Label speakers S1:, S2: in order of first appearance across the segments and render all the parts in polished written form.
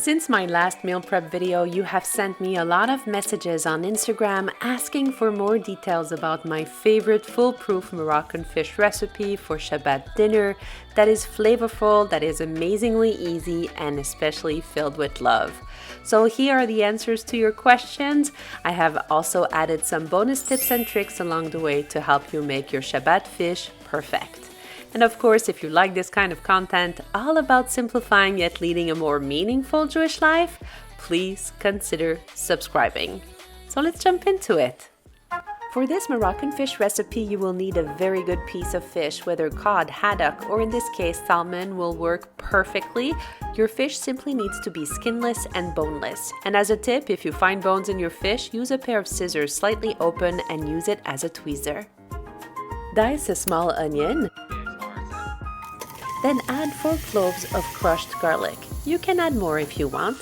S1: Since my last meal prep video, you have sent me a lot of messages on Instagram asking for more details about my favorite foolproof Moroccan fish recipe for Shabbat dinner that is flavorful, that is amazingly easy, and especially filled with love. So here are the answers to your questions. I have also added some bonus tips and tricks along the way to help you make your Shabbat fish perfect. And of course, if you like this kind of content, all about simplifying yet leading a more meaningful Jewish life, please consider subscribing. So let's jump into it. For this Moroccan fish recipe, you will need a very good piece of fish, whether cod, haddock, or in this case, salmon will work perfectly. Your fish simply needs to be skinless and boneless. And as a tip, if you find bones in your fish, use a pair of scissors slightly open and use it as a tweezer. Dice a small onion. Then add 4 cloves of crushed garlic. You can add more if you want.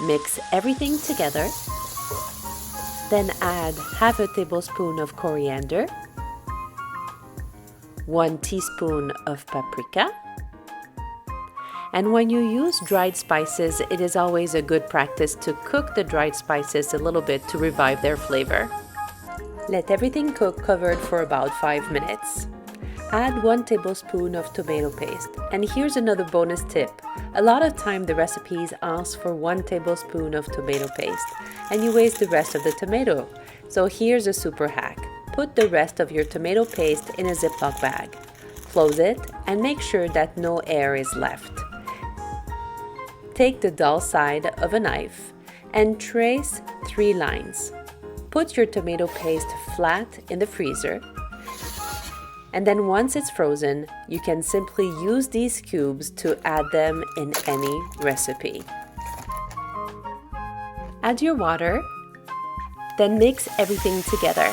S1: Mix everything together. Then add half a tablespoon of coriander, 1 teaspoon of paprika. And when you use dried spices, it is always a good practice to cook the dried spices a little bit to revive their flavor. Let everything cook covered for about 5 minutes. Add 1 tablespoon of tomato paste. And here's another bonus tip. A lot of time the recipes ask for 1 tablespoon of tomato paste and you waste the rest of the tomato. So here's a super hack. Put the rest of your tomato paste in a Ziploc bag. Close it and make sure that no air is left. Take the dull side of a knife and trace 3 lines. Put your tomato paste flat in the freezer. And then once it's frozen, you can simply use these cubes to add them in any recipe. Add your water, then mix everything together.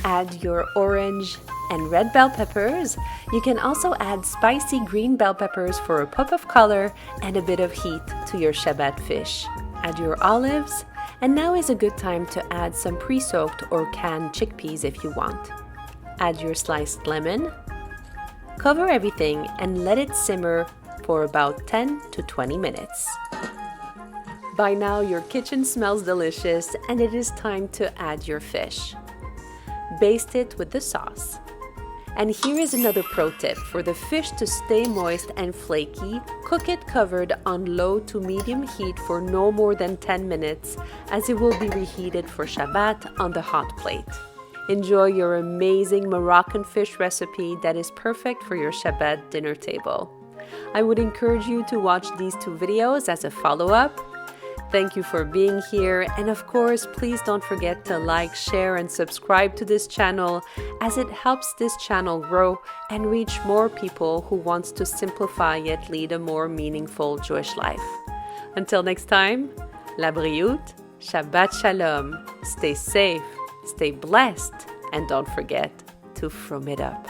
S1: Add your orange and red bell peppers. You can also add spicy green bell peppers for a pop of color and a bit of heat to your Shabbat fish. Add your olives, and now is a good time to add some pre-soaked or canned chickpeas if you want. Add your sliced lemon, cover everything and let it simmer for about 10 to 20 minutes. By now your kitchen smells delicious and it is time to add your fish. Baste it with the sauce. And here is another pro tip. For the fish to stay moist and flaky, cook it covered on low to medium heat for no more than 10 minutes as it will be reheated for Shabbat on the hot plate. Enjoy your amazing Moroccan fish recipe that is perfect for your Shabbat dinner table. I would encourage you to watch these 2 videos as a follow-up. Thank you for being here, and of course, please don't forget to like, share, and subscribe to this channel as it helps this channel grow and reach more people who wants to simplify yet lead a more meaningful Jewish life. Until next time, la briut, Shabbat shalom, stay safe, stay blessed, and don't forget to from it up.